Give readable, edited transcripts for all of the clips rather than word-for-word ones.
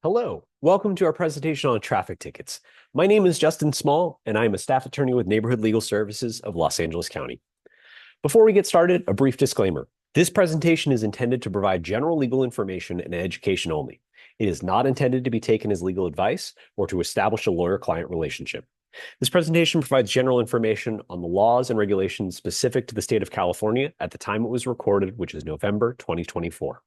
Hello, welcome to our presentation on traffic tickets. My name is Justin Small, and I am a staff attorney with Neighborhood Legal Services of Los Angeles County. Before we get started, a brief disclaimer. This presentation is intended to provide general legal information and education only. It is not intended to be taken as legal advice or to establish a lawyer-client relationship. This presentation provides general information on the laws and regulations specific to the state of California at the time it was recorded, which is November 2024.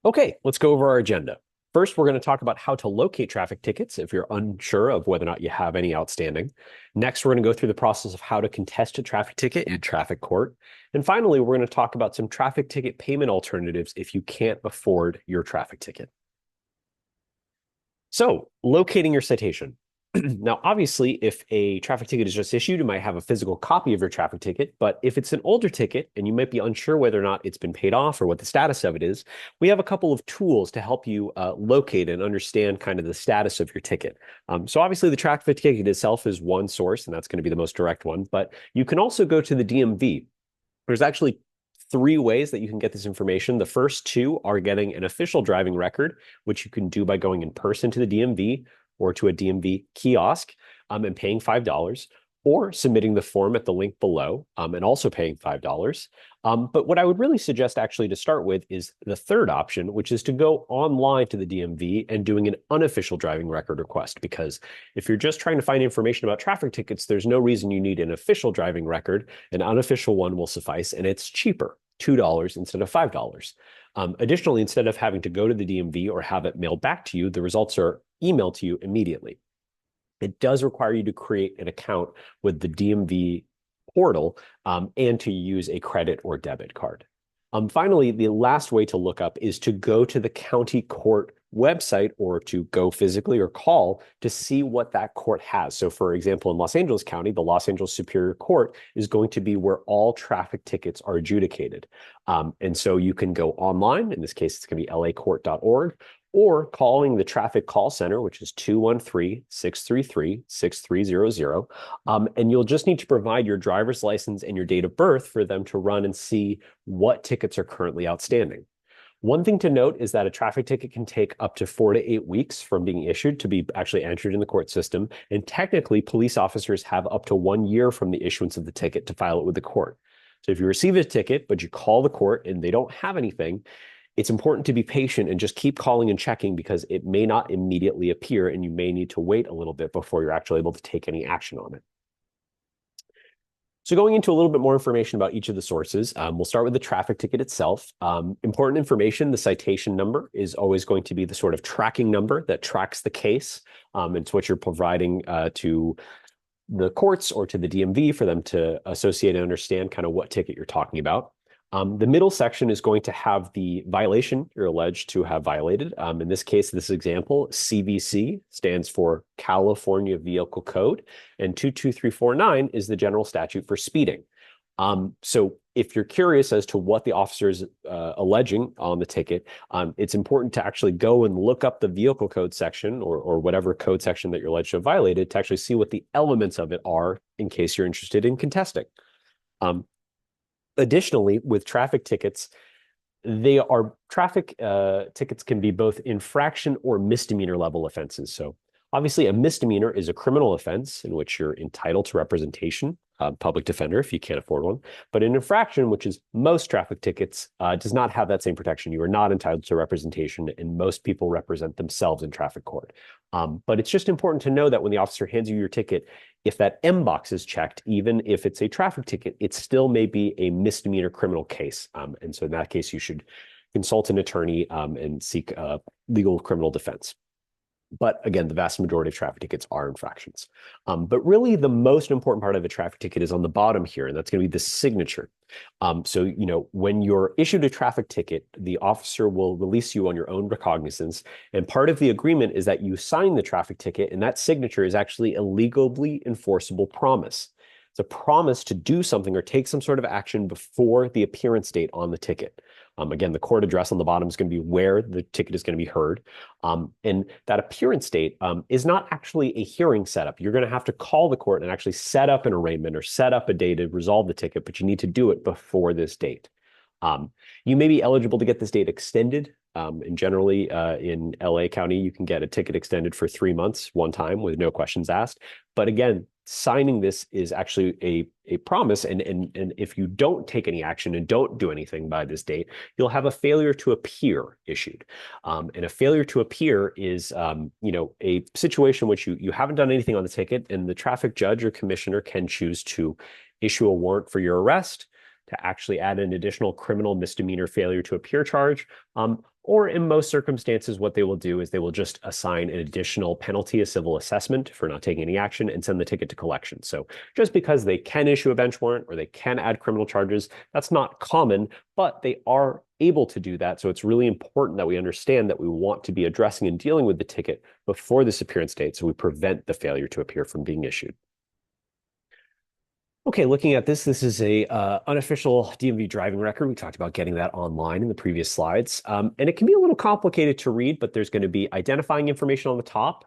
Okay, let's go over our agenda. First, we're going to talk about how to locate traffic tickets if you're unsure of whether or not you have any outstanding. Next, we're going to go through the process of how to contest a traffic ticket in traffic court. And finally, we're going to talk about some traffic ticket payment alternatives if you can't afford your traffic ticket. So, locating your citation. Now, obviously, if a traffic ticket is just issued, you might have a physical copy of your traffic ticket. But if it's an older ticket and you might be unsure whether or not it's been paid off or what the status of it is, we have a couple of tools to help you locate and understand kind of the status of your ticket. So obviously, the traffic ticket itself is one source, and that's going to be the most direct one. But you can also go to the DMV. There's actually three ways that you can get this information. The first two are getting an official driving record, which you can do by going in person to the DMV or to a DMV kiosk and paying $5, or submitting the form at the link below and also paying $5. But what I would really suggest actually to start with is the third option, which is to go online to the DMV and doing an unofficial driving record request. Because if you're just trying to find information about traffic tickets, there's no reason you need an official driving record. An unofficial one will suffice, and it's cheaper, $2 instead of $5. Additionally, instead of having to go to the DMV or have it mailed back to you, the results are emailed to you immediately. It does require you to create an account with the DMV portal and to use a credit or debit card. Finally, the last way to look up is to go to the county court website or to go physically or call to see what that court has. So for example, in Los Angeles County, the Los Angeles Superior Court is going to be where all traffic tickets are adjudicated. And so you can go online, in this case, it's going to be lacourt.org, or calling the traffic call center, which is 213-633-6300. And you'll just need to provide your driver's license and your date of birth for them to run and see what tickets are currently outstanding. One thing to note is that a traffic ticket can take up to 4 to 8 weeks from being issued to be actually entered in the court system. And technically, police officers have up to 1 year from the issuance of the ticket to file it with the court. So if you receive a ticket, but you call the court and they don't have anything, it's important to be patient and just keep calling and checking, because it may not immediately appear and you may need to wait a little bit before you're actually able to take any action on it. So going into a little bit more information about each of the sources, we'll start with the traffic ticket itself. Important information, the citation number is always going to be the sort of tracking number that tracks the case. It's what you're providing to the courts or to the DMV for them to associate and understand kind of what ticket you're talking about. The middle section is going to have the violation you're alleged to have violated. In this case, this example, CVC stands for California Vehicle Code, and 22349 is the general statute for speeding. So if you're curious as to what the officer is alleging on the ticket, it's important to actually go and look up the vehicle code section or whatever code section that you're alleged to have violated to actually see what the elements of it are in case you're interested in contesting. Additionally, with traffic tickets, tickets can be both infraction or misdemeanor level offenses. So obviously a misdemeanor is a criminal offense in which you're entitled to representation, public defender if you can't afford one. But an infraction, which is most traffic tickets, does not have that same protection. You are not entitled to representation, and most people represent themselves in traffic court. But it's just important to know that when the officer hands you your ticket, if that M box is checked, even if it's a traffic ticket, it still may be a misdemeanor criminal case. And so in that case, you should consult an attorney and seek legal criminal defense. But again, the vast majority of traffic tickets are infractions. But really, the most important part of a traffic ticket is on the bottom here, and that's going to be the signature. So, when you're issued a traffic ticket, the officer will release you on your own recognizance. And part of the agreement is that you sign the traffic ticket, and that signature is actually a legally enforceable promise. It's a promise to do something or take some sort of action before the appearance date on the ticket. Again, the court address on the bottom is going to be where the ticket is going to be heard. And that appearance date is not actually a hearing setup. You're going to have to call the court and actually set up an arraignment or set up a day to resolve the ticket, but you need to do it before this date. You may be eligible to get this date extended And generally, in LA County, you can get a ticket extended for 3 months one time with no questions asked. But again, signing this is actually a promise. And if you don't take any action and don't do anything by this date, you'll have a failure to appear issued. And a failure to appear is, a situation in which you haven't done anything on the ticket, and the traffic judge or commissioner can choose to issue a warrant for your arrest, to actually add an additional criminal misdemeanor failure to appear charge. Or in most circumstances, what they will do is they will just assign an additional penalty, a civil assessment for not taking any action, and send the ticket to collection. So just because they can issue a bench warrant or they can add criminal charges, that's not common, but they are able to do that. So it's really important that we understand that we want to be addressing and dealing with the ticket before this appearance date, so we prevent the failure to appear from being issued. Okay, looking at this is a unofficial DMV driving record. We talked about getting that online in the previous slides. And it can be a little complicated to read, but there's going to be identifying information on the top.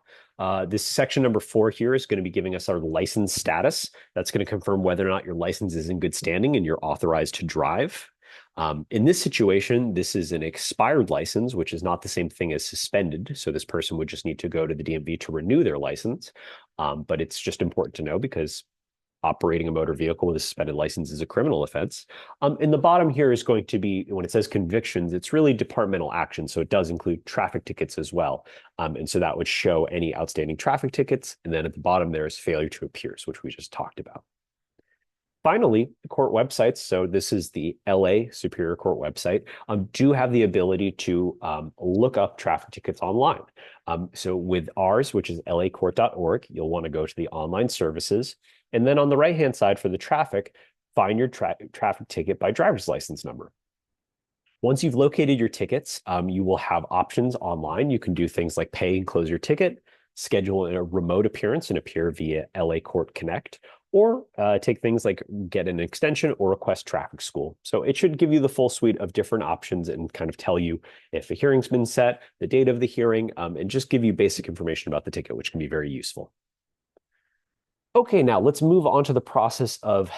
This section number 4 here is going to be giving us our license status. That's going to confirm whether or not your license is in good standing and you're authorized to drive. In this situation, this is an expired license, which is not the same thing as suspended. So this person would just need to go to the DMV to renew their license. But it's just important to know because operating a motor vehicle with a suspended license is a criminal offense. In the bottom here is going to be, when it says convictions, it's really departmental action. So it does include traffic tickets as well. And so that would show any outstanding traffic tickets. And then at the bottom, there is failure to appear, which we just talked about. Finally, the court websites, so this is the LA Superior Court website, do have the ability to look up traffic tickets online. So with ours, which is lacourt.org, you'll want to go to the online services. And then on the right-hand side for the traffic, find your traffic ticket by driver's license number. Once you've located your tickets, you will have options online. You can do things like pay and close your ticket, schedule a remote appearance and appear via LA Court Connect, or take things like get an extension or request traffic school. So it should give you the full suite of different options and kind of tell you if a hearing's been set, the date of the hearing, and just give you basic information about the ticket, which can be very useful. Okay, now let's move on to the process of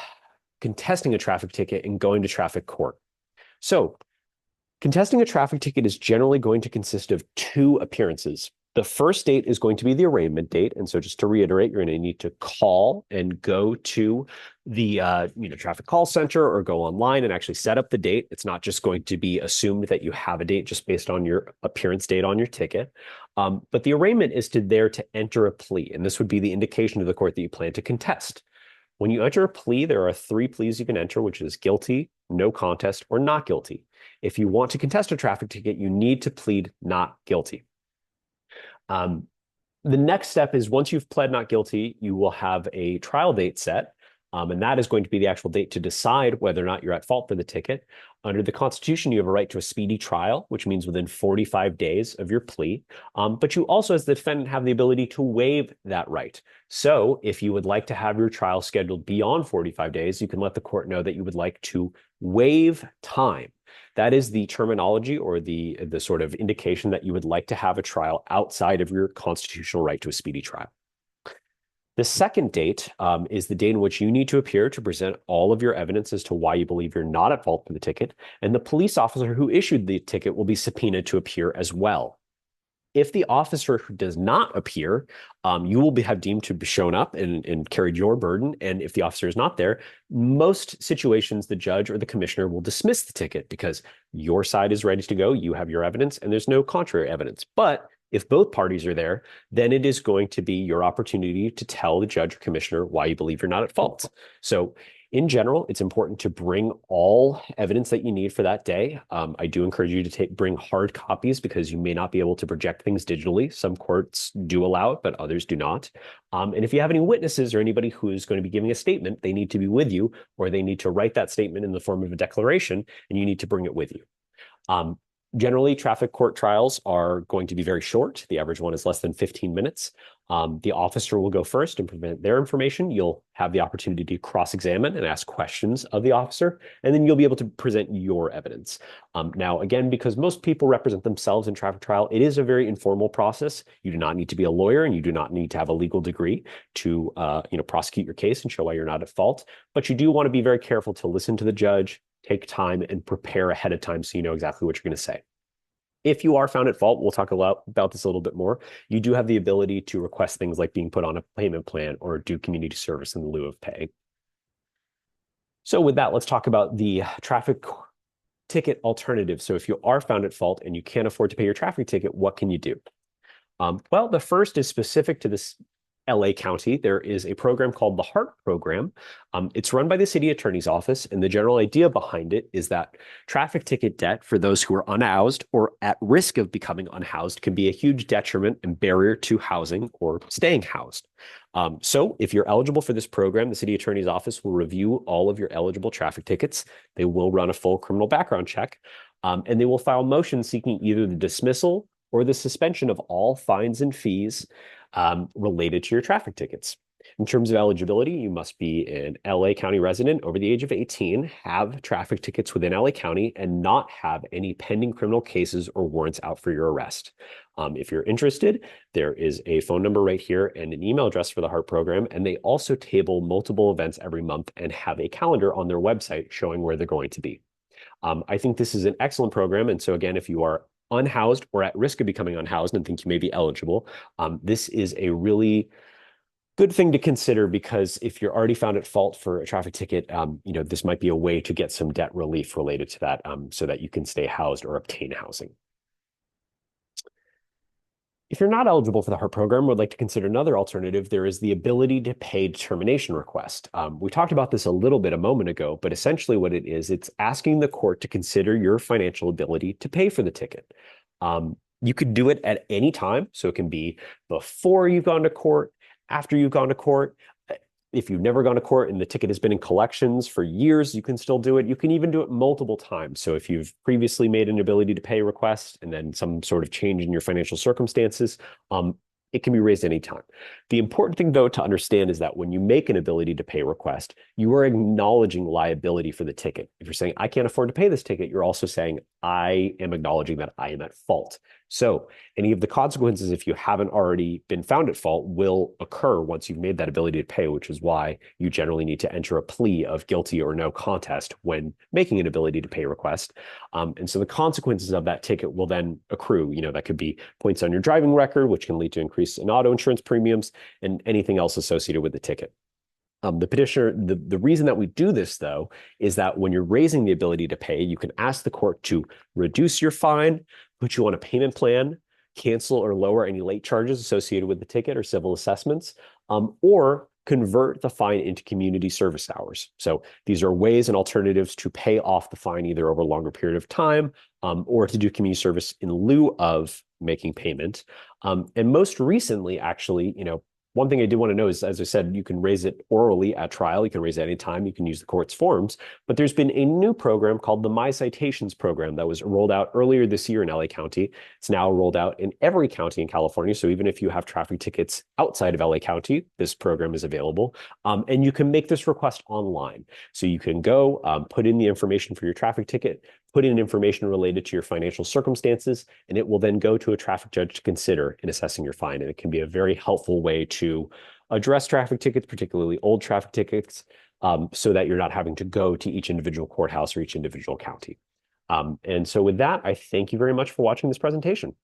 contesting a traffic ticket and going to traffic court. So contesting a traffic ticket is generally going to consist of 2 appearances. The first date is going to be the arraignment date. And so just to reiterate, you're going to need to call and go to the traffic call center or go online and actually set up the date. It's not just going to be assumed that you have a date just based on your appearance date on your ticket. But the arraignment is there to enter a plea. And this would be the indication to the court that you plan to contest. When you enter a plea, there are 3 pleas you can enter, which is guilty, no contest, or not guilty. If you want to contest a traffic ticket, you need to plead not guilty. The next step is once you've pled not guilty, you will have a trial date set. And that is going to be the actual date to decide whether or not you're at fault for the ticket. Under the Constitution, you have a right to a speedy trial, which means within 45 days of your plea. But you also, as the defendant, have the ability to waive that right. So if you would like to have your trial scheduled beyond 45 days, you can let the court know that you would like to waive time. That is the terminology or the sort of indication that you would like to have a trial outside of your constitutional right to a speedy trial. The second date is the date in which you need to appear to present all of your evidence as to why you believe you're not at fault for the ticket, and the police officer who issued the ticket will be subpoenaed to appear as well. If the officer who does not appear, you will have deemed to be shown up and carried your burden. And if the officer is not there, most situations, the judge or the commissioner will dismiss the ticket because your side is ready to go. You have your evidence and there's no contrary evidence. But if both parties are there, then it is going to be your opportunity to tell the judge or commissioner why you believe you're not at fault. So in general, it's important to bring all evidence that you need for that day. I do encourage you to bring hard copies because you may not be able to project things digitally. Some courts do allow it, but others do not. And if you have any witnesses or anybody who is going to be giving a statement, they need to be with you, or they need to write that statement in the form of a declaration, and you need to bring it with you. Generally, traffic court trials are going to be very short. The average one is less than 15 minutes. The officer will go first and present their information. You'll have the opportunity to cross-examine and ask questions of the officer, and then you'll be able to present your evidence. Now, again, because most people represent themselves in traffic trial, it is a very informal process. You do not need to be a lawyer, and you do not need to have a legal degree to prosecute your case and show why you're not at fault. But you do want to be very careful to listen to the judge, take time, and prepare ahead of time so you know exactly what you're going to say. If you are found at fault, we'll talk a lot about this a little bit more. You do have the ability to request things like being put on a payment plan or do community service in lieu of pay. So with that, let's talk about the traffic ticket alternative. So if you are found at fault and you can't afford to pay your traffic ticket, what can you do? Well, the first is specific to this LA County. There is a program called the HART program. It's run by the city attorney's office, and the general idea behind it is that traffic ticket debt for those who are unhoused or at risk of becoming unhoused can be a huge detriment and barrier to housing or staying housed. So if you're eligible for this program, the city attorney's office will review all of your eligible traffic tickets. They will run a full criminal background check, and they will file motions seeking either the dismissal or the suspension of all fines and fees related to your traffic tickets. In terms of eligibility, you must be an LA County resident over the age of 18, have traffic tickets within LA County, and not have any pending criminal cases or warrants out for your arrest. If you're interested, there is a phone number right here and an email address for the HART program, and they also table multiple events every month and have a calendar on their website showing where they're going to be. I think this is an excellent program, and so again, if you are unhoused or at risk of becoming unhoused and think you may be eligible, this is a really good thing to consider because if you're already found at fault for a traffic ticket, this might be a way to get some debt relief related to that so that you can stay housed or obtain housing. If you're not eligible for the HART program or would like to consider another alternative, there is the ability to pay termination request. We talked about this a little bit a moment ago, but essentially what it is, it's asking the court to consider your financial ability to pay for the ticket. You could do it at any time. So it can be before you've gone to court, after you've gone to court. If you've never gone to court and the ticket has been in collections for years, you can still do it. You can even do it multiple times. So if you've previously made an ability to pay request and then some sort of change in your financial circumstances, it can be raised anytime. The important thing, though, to understand is that when you make an ability to pay request, you are acknowledging liability for the ticket. If you're saying, I can't afford to pay this ticket, you're also saying, I am acknowledging that I am at fault. So any of the consequences, if you haven't already been found at fault, will occur once you've made that ability to pay, which is why you generally need to enter a plea of guilty or no contest when making an ability to pay request. And so the consequences of that ticket will then accrue. That could be points on your driving record, which can lead to increase in auto insurance premiums and anything else associated with the ticket. The petitioner, the reason that we do this, though, is that when you're raising the ability to pay, you can ask the court to reduce your fine, put you on a payment plan, cancel or lower any late charges associated with the ticket or civil assessments, or convert the fine into community service hours. So these are ways and alternatives to pay off the fine either over a longer period of time or to do community service in lieu of making payment. And most recently, actually, one thing I did want to know is, as I said, you can raise it orally at trial. You can raise it anytime. You can use the court's forms. But there's been a new program called the My Citations program that was rolled out earlier this year in LA County. It's now rolled out in every county in California. So even if you have traffic tickets outside of LA County, this program is available. And you can make this request online. So you can go put in the information for your traffic ticket, put in information related to your financial circumstances, and it will then go to a traffic judge to consider in assessing your fine. And it can be a very helpful way to address traffic tickets, particularly old traffic tickets, so that you're not having to go to each individual courthouse or each individual county. And so with that, I thank you very much for watching this presentation.